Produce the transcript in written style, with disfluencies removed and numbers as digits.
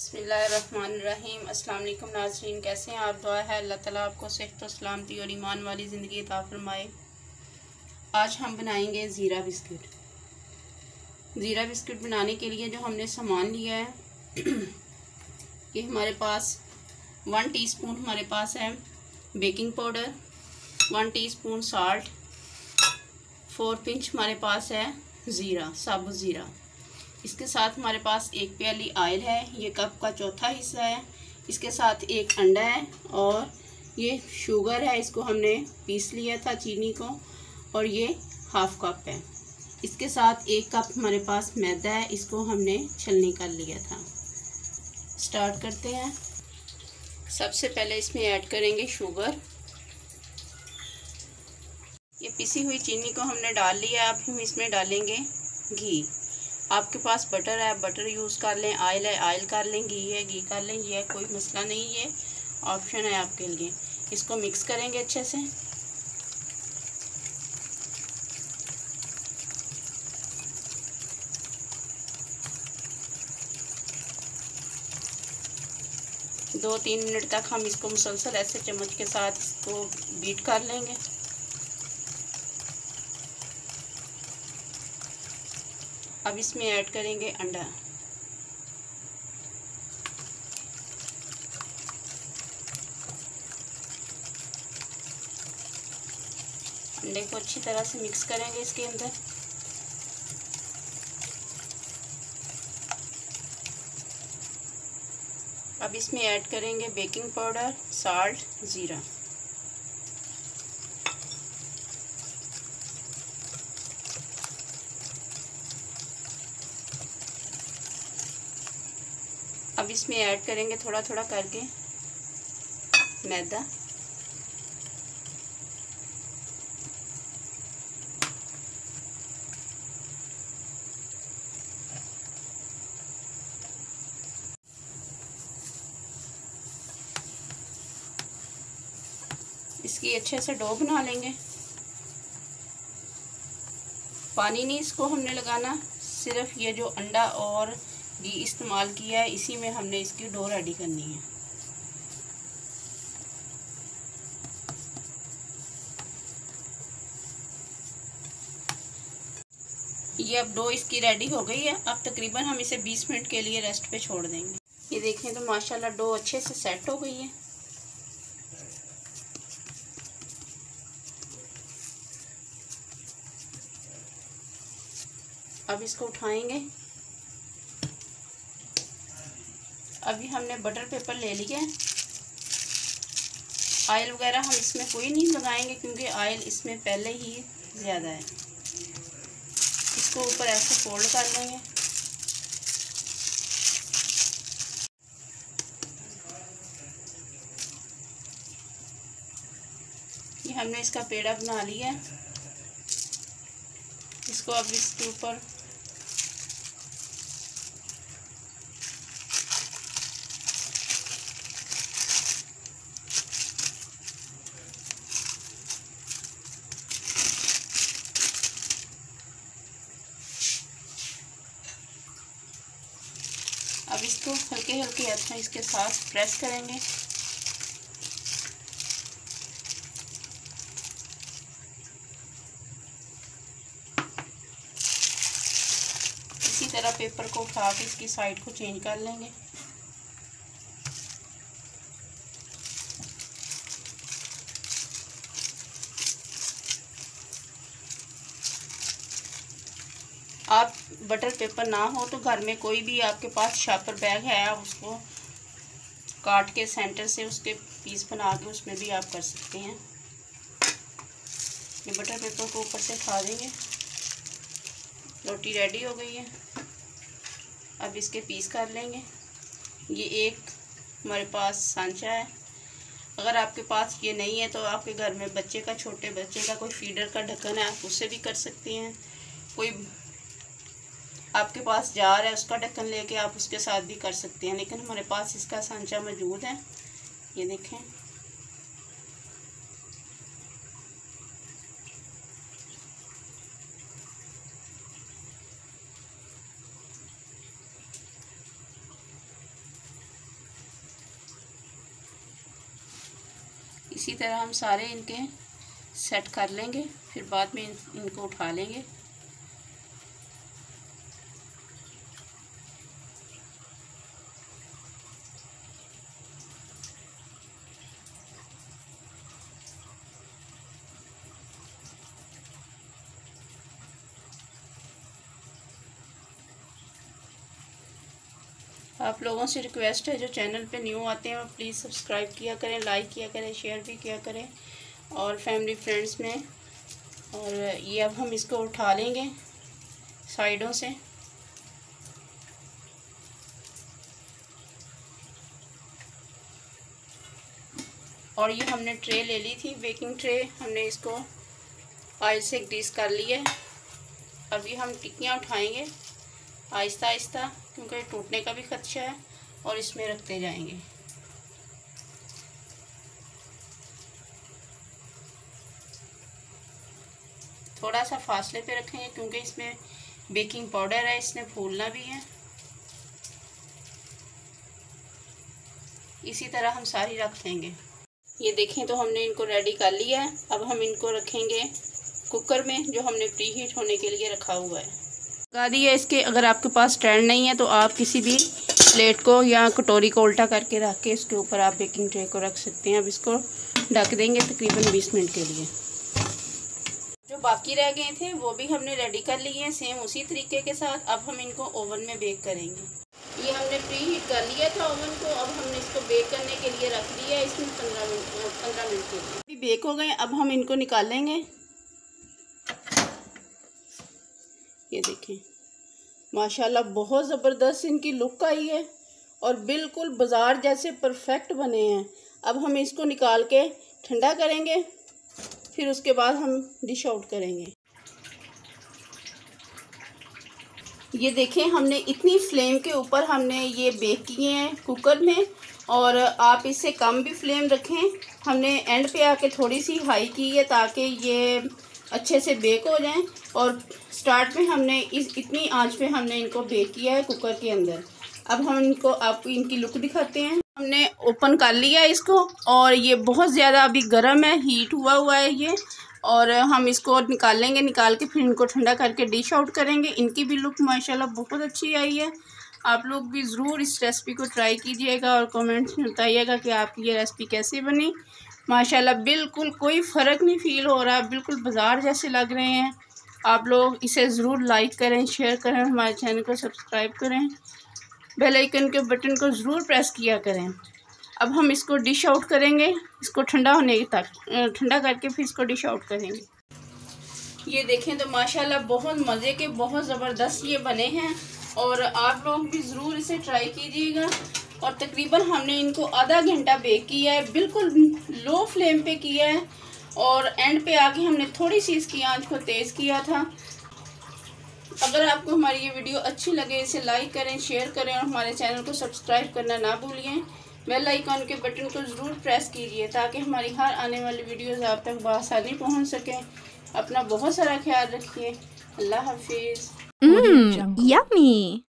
बिस्मिल्लाहिर्रहमानिर्रहीम। अस्सलाम वालेकुम नाज़रीन, कैसे हैं आप? दुआ है अल्लाह ताला आपको सेहत व सलामती और ईमान वाली ज़िंदगी अता फरमाए। आज हम बनाएंगे ज़ीरा बिस्किट। ज़ीरा बिस्किट बनाने के लिए जो हमने सामान लिया है ये हमारे पास 1 टीस्पून हमारे पास है baking powder, 1 teaspoon salt, 4 pinch हमारे पास है ज़ीरा, साबुत ज़ीरा। इसके साथ हमारे पास 1 प्याली ऑयल है, ये कप का चौथा हिस्सा है। इसके साथ 1 अंडा है और ये शुगर है, इसको हमने पीस लिया था चीनी को, और ये हाफ कप है। इसके साथ 1 कप हमारे पास मैदा है, इसको हमने छलनी कर लिया था। स्टार्ट करते हैं। सबसे पहले इसमें ऐड करेंगे शुगर। ये पिसी हुई चीनी को हमने डाल लिया। अब हम इसमें डालेंगे घी। आपके पास बटर है, बटर यूज़ कर लें, ऑयल है, ऑयल कर लें, घी है, घी कर लें, ये कोई मसला नहीं है, ऑप्शन है आपके लिए। इसको मिक्स करेंगे अच्छे से। दो 3 मिनट तक हम इसको मुसलसल ऐसे चम्मच के साथ इसको बीट कर लेंगे। अब इसमें ऐड करेंगे अंडा। अंडे को अच्छी तरह से मिक्स करेंगे इसके अंदर। अब इसमें ऐड करेंगे बेकिंग पाउडर, साल्ट, ज़ीरा। अब इसमें ऐड करेंगे थोड़ा थोड़ा करके मैदा। इसकी अच्छे से डो बना लेंगे। पानी नहीं इसको हमने लगाना, सिर्फ ये जो अंडा और घी इस्तेमाल किया है इसी में हमने इसकी डो रेडी करनी है। ये अब डो इसकी रेडी हो गई है। अब तकरीबन हम इसे 20 मिनट के लिए रेस्ट पे छोड़ देंगे। ये देखें तो माशाल्लाह डो अच्छे से सेट हो गई है। अब इसको उठाएंगे। अभी हमने बटर पेपर ले लिया है। ऑयल वगैरह हम इसमें कोई नहीं लगाएंगे क्योंकि ऑयल इसमें पहले ही ज़्यादा है। इसको ऊपर ऐसे फोल्ड कर लेंगे। ये हमने इसका पेड़ा बना लिया है। इसको अब इसके ऊपर अब इसको हल्के हल्के हाथों इसके साथ प्रेस करेंगे। इसी तरह पेपर को उठा के इसकी साइड को चेंज कर लेंगे। आप बटर पेपर ना हो तो घर में कोई भी आपके पास शापर बैग है, आप उसको काट के सेंटर से उसके पीस बना के उसमें भी आप कर सकते हैं। ये बटर पेपर को ऊपर से खा देंगे। रोटी रेडी हो गई है। अब इसके पीस कर लेंगे। ये एक हमारे पास सांचा है। अगर आपके पास ये नहीं है तो आपके घर में बच्चे का, छोटे बच्चे का कोई फीडर का ढक्कन है, आप उससे भी कर सकते हैं। कोई आपके पास जार है उसका ढक्कन लेके आप उसके साथ भी कर सकते हैं, लेकिन हमारे पास इसका सांचा मौजूद है। ये देखें। इसी तरह हम सारे इनके सेट कर लेंगे, फिर बाद में इनको उठा लेंगे। आप लोगों से रिक्वेस्ट है जो चैनल पे न्यू आते हैं वो प्लीज़ सब्सक्राइब किया करें, लाइक किया करें, शेयर भी किया करें और फैमिली फ्रेंड्स में। और ये अब हम इसको उठा लेंगे साइडों से। और ये हमने ट्रे ले ली थी, बेकिंग ट्रे, हमने इसको ऑयल से ग्रीस कर लिया है। अभी हम टिक्कियाँ उठाएंगे आहिस्ता आहिस्ता, क्योंकि टूटने का भी खदशा है, और इसमें रखते जाएंगे। थोड़ा सा फासले पे रखेंगे क्योंकि इसमें बेकिंग पाउडर है, इसने फूलना भी है। इसी तरह हम सारी रख लेंगे। ये देखें तो हमने इनको रेडी कर लिया है। अब हम इनको रखेंगे कुकर में, जो हमने प्री हीट होने के लिए रखा हुआ है। लगा दिया इसके। अगर आपके पास स्टैंड नहीं है तो आप किसी भी प्लेट को या कटोरी को उल्टा करके रख के इसके ऊपर आप बेकिंग ट्रे को रख सकते हैं। अब इसको ढक देंगे तकरीबन 20 मिनट के लिए। जो बाकी रह गए थे वो भी हमने रेडी कर लिए हैं सेम उसी तरीके के साथ। अब हम इनको ओवन में बेक करेंगे। ये हमने प्री हीट कर लिया था ओवन को। अब हमने इसको बेक करने के लिए रख दिया है इसमें 15 मिनट के लिए। अभी बेक हो गए। अब हम इनको निकालेंगे। ये देखें माशाल्लाह बहुत ज़बरदस्त इनकी लुक आई है और बिल्कुल बाज़ार जैसे परफेक्ट बने हैं। अब हम इसको निकाल के ठंडा करेंगे, फिर उसके बाद हम डिश आउट करेंगे। ये देखें हमने इतनी फ्लेम के ऊपर हमने ये बेक किए हैं कुकर में, और आप इससे कम भी फ्लेम रखें। हमने एंड पे आके थोड़ी सी हाई की है ताकि ये अच्छे से बेक हो जाएं, और स्टार्ट में हमने इतनी आंच पे हमने इनको बेक किया है कुकर के अंदर। अब हम इनको आपको इनकी लुक दिखाते हैं। हमने ओपन कर लिया है इसको, और ये बहुत ज़्यादा अभी गर्म है, हीट हुआ है ये। और हम इसको निकालेंगे, निकाल के फिर इनको ठंडा करके डिश आउट करेंगे। इनकी भी लुक माशाल्लाह बहुत अच्छी आई है। आप लोग भी ज़रूर इस रेसिपी को ट्राई कीजिएगा और कमेंट्स में बताइएगा कि आपकी ये रेसिपी कैसी बनी। माशाल्लाह बिल्कुल कोई फ़र्क नहीं फ़ील हो रहा, बिल्कुल बाज़ार जैसे लग रहे हैं। आप लोग इसे ज़रूर लाइक करें, शेयर करें, हमारे चैनल को सब्सक्राइब करें, बेल आइकन के बटन को ज़रूर प्रेस किया करें। अब हम इसको डिश आउट करेंगे, इसको ठंडा होने तक ठंडा करके फिर इसको डिश आउट करेंगे। ये देखें तो माशाल्लाह बहुत मज़े के, बहुत ज़बरदस्त ये बने हैं, और आप लोग भी ज़रूर इसे ट्राई कीजिएगा। और तकरीबन हमने इनको आधा घंटा बेक किया है, बिल्कुल लो फ्लेम पे किया है, और एंड पे आके हमने थोड़ी सी इसकी आंच को तेज़ किया था। अगर आपको हमारी ये वीडियो अच्छी लगे इसे लाइक करें, शेयर करें, और हमारे चैनल को सब्सक्राइब करना ना भूलिए। बेल आइकन के बटन को ज़रूर प्रेस कीजिए ताकि हमारी हर आने वाली वीडियोज़ आप तक बआसानी पहुँच सकें। अपना बहुत सारा ख्याल रखिए। अल्लाह हाफिज़। Yummy!